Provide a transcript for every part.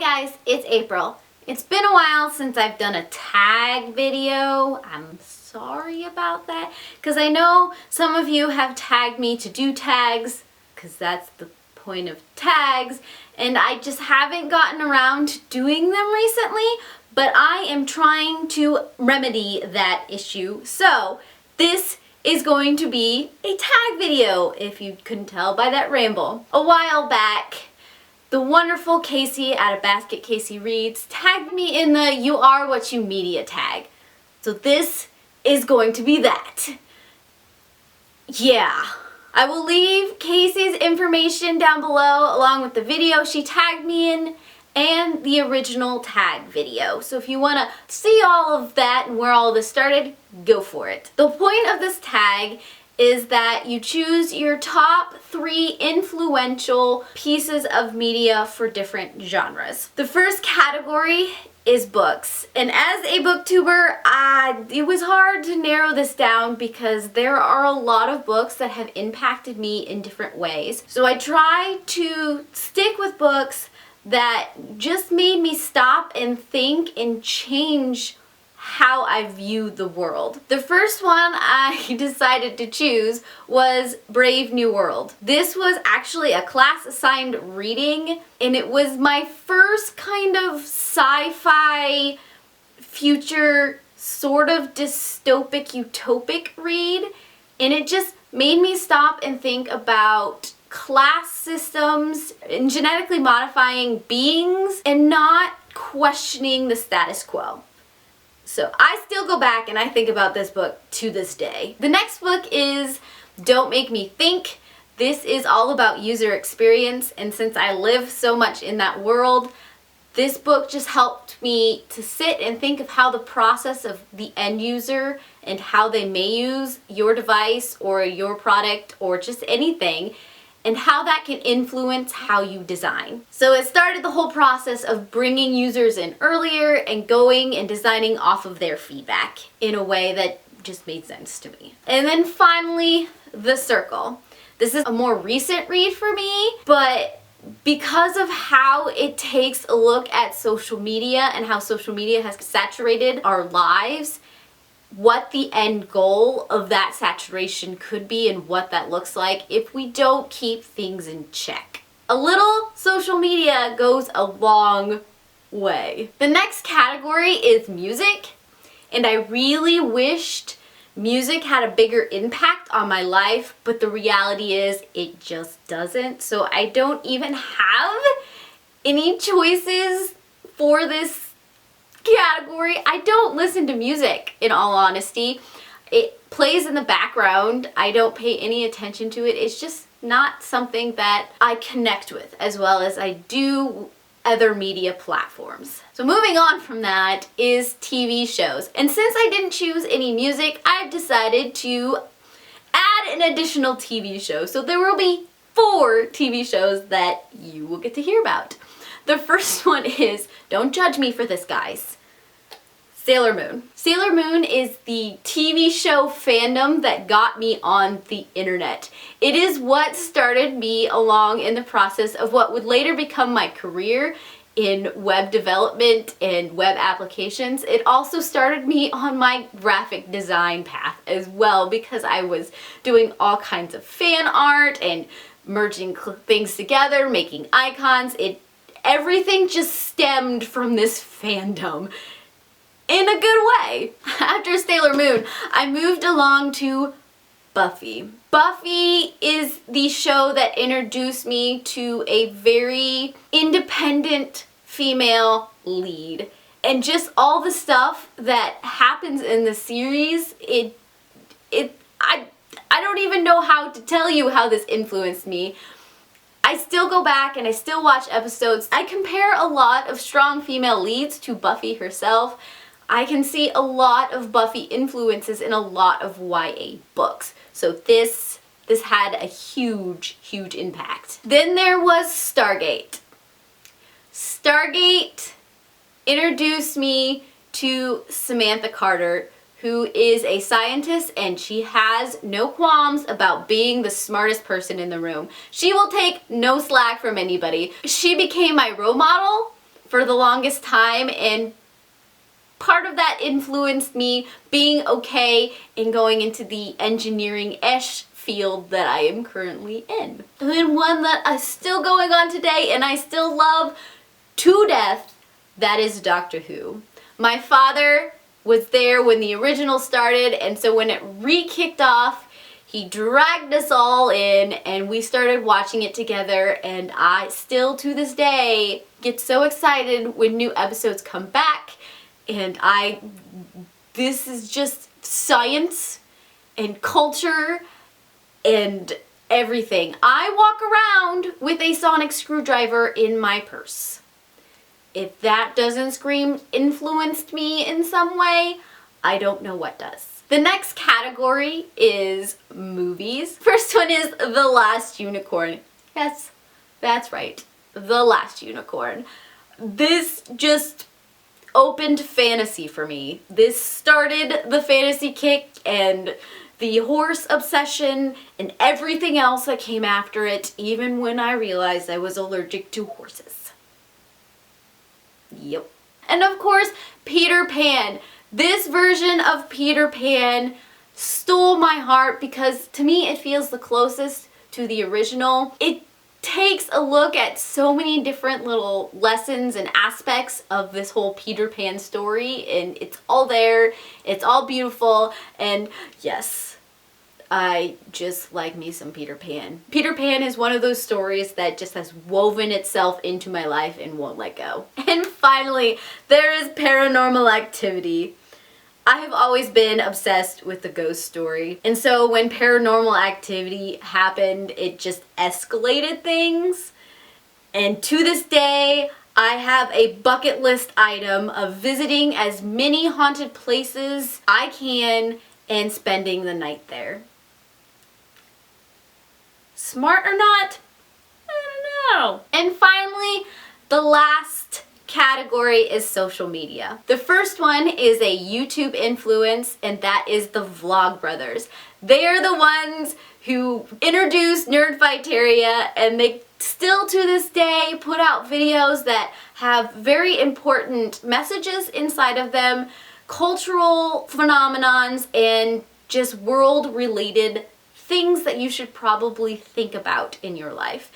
guys, it's April. It's been a while since I've done a tag video. I'm sorry about that because I know some of you have tagged me to do tags because that's the point of tags, and I just haven't gotten around to doing them recently, but I am trying to remedy that issue. So this is going to be a tag video, if you couldn't tell by that ramble. A while back, the wonderful Casey at A Basket Casey Reads tagged me in the You Are What You Media tag. So this is going to be that. Yeah. I will leave Casey's information down below along with the video she tagged me in and the original tag video. So if you want to see all of that and where all of this started, go for it. The point of this tag is that you choose your top 3 influential pieces of media for different genres. The first category is books. And as a booktuber, it was hard to narrow this down because there are a lot of books that have impacted me in different ways. So I try to stick with books that just made me stop and think and change how I view the world. The first one I decided to choose was Brave New World. This was actually a class assigned reading, and it was my first kind of sci-fi future sort of dystopic utopic read, and it just made me stop and think about class systems and genetically modifying beings and not questioning the status quo. So I still go back and I think about this book to this day. The next book is Don't Make Me Think. This is all about user experience, and since I live so much in that world, this book just helped me to sit and think of how the process of the end user and how they may use your device or your product or just anything, and how that can influence how you design. So it started the whole process of bringing users in earlier and going and designing off of their feedback in a way that just made sense to me. And then finally, The Circle. This is a more recent read for me, but because of how it takes a look at social media and how social media has saturated our lives, what the end goal of that saturation could be and what that looks like if we don't keep things in check. A little social media goes a long way. The next category is music, and I really wished music had a bigger impact on my life, but the reality is it just doesn't. So I don't even have any choices for this category. I don't listen to music, in all honesty. It plays in the background. I don't pay any attention to it. It's just not something that I connect with as well as I do other media platforms. So moving on from that is TV shows. And since I didn't choose any music, I've decided to add an additional TV show. So there will be 4 TV shows that you will get to hear about. The first one is, don't judge me for this, guys, Sailor Moon. Sailor Moon is the TV show fandom that got me on the internet. It is what started me along in the process of what would later become my career in web development and web applications. It also started me on my graphic design path as well because I was doing all kinds of fan art and merging things together, making icons. Everything just stemmed from this fandom in a good way. After Sailor Moon, I moved along to Buffy. Buffy is the show that introduced me to a very independent female lead. And just all the stuff that happens in the series, I don't even know how to tell you how this influenced me. I still go back and I still watch episodes. I compare a lot of strong female leads to Buffy herself. I can see a lot of Buffy influences in a lot of YA books. So this had a huge, huge impact. Then there was Stargate. Stargate introduced me to Samantha Carter, who is a scientist, and she has no qualms about being the smartest person in the room. She will take no slack from anybody. She became my role model for the longest time, and part of that influenced me being okay in going into the engineering-ish field that I am currently in. And then one that is still going on today and I still love to death, that is Doctor Who. My father was there when the original started, and so when it re-kicked off, he dragged us all in and we started watching it together, and I still to this day get so excited when new episodes come back, and this is just science and culture and everything. I walk around with a sonic screwdriver in my purse. If that doesn't scream influenced me in some way, I don't know what does. The next category is movies. First one is The Last Unicorn. Yes, that's right. The Last Unicorn. This just opened fantasy for me. This started the fantasy kick and the horse obsession and everything else that came after it, even when I realized I was allergic to horses. Yep. And of course, Peter Pan. This version of Peter Pan stole my heart because to me it feels the closest to the original. It takes a look at so many different little lessons and aspects of this whole Peter Pan story, and it's all there, it's all beautiful, and yes, I just like me some Peter Pan. Peter Pan is one of those stories that just has woven itself into my life and won't let go. And finally, there is Paranormal Activity. I have always been obsessed with the ghost story, and so when Paranormal Activity happened, it just escalated things, and to this day, I have a bucket list item of visiting as many haunted places I can and spending the night there. Smart or not? I don't know. And finally, the last category is social media. The first one is a YouTube influence, and that is the Vlogbrothers. They are the ones who introduced Nerdfighteria, and they still to this day put out videos that have very important messages inside of them, cultural phenomenons, and just world-related things that you should probably think about in your life.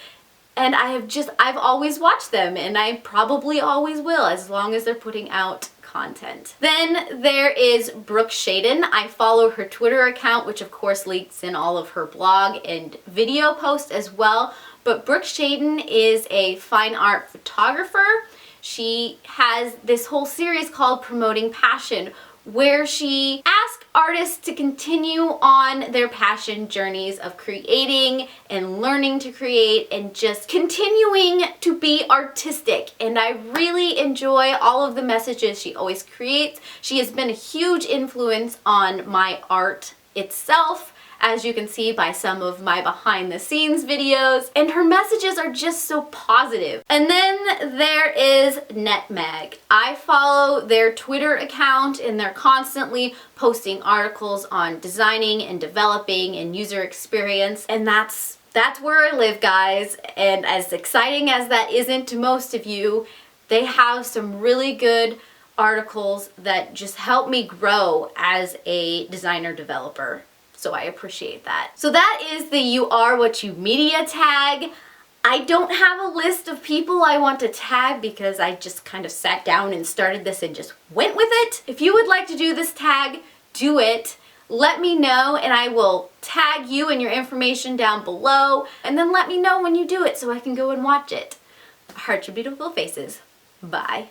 And I've always watched them, and I probably always will as long as they're putting out content. Then there is Brooke Shaden. I follow her Twitter account, which of course links in all of her blog and video posts as well. But Brooke Shaden is a fine art photographer. She has this whole series called Promoting Passion, where she asks artists to continue on their passion journeys of creating and learning to create and just continuing to be artistic. And I really enjoy all of the messages she always creates. She has been a huge influence on my art itself, as you can see by some of my behind the scenes videos, and her messages are just so positive. And then there is NetMag. I follow their Twitter account, and they're constantly posting articles on designing and developing and user experience, and that's where I live, guys. And as exciting as that isn't to most of you, they have some really good articles that just help me grow as a designer developer. So I appreciate that. So that is the You Are What You Media tag. I don't have a list of people I want to tag because I just kind of sat down and started this and just went with it. If you would like to do this tag, do it. Let me know and I will tag you and your information down below, and then let me know when you do it so I can go and watch it. Heart your beautiful faces. Bye.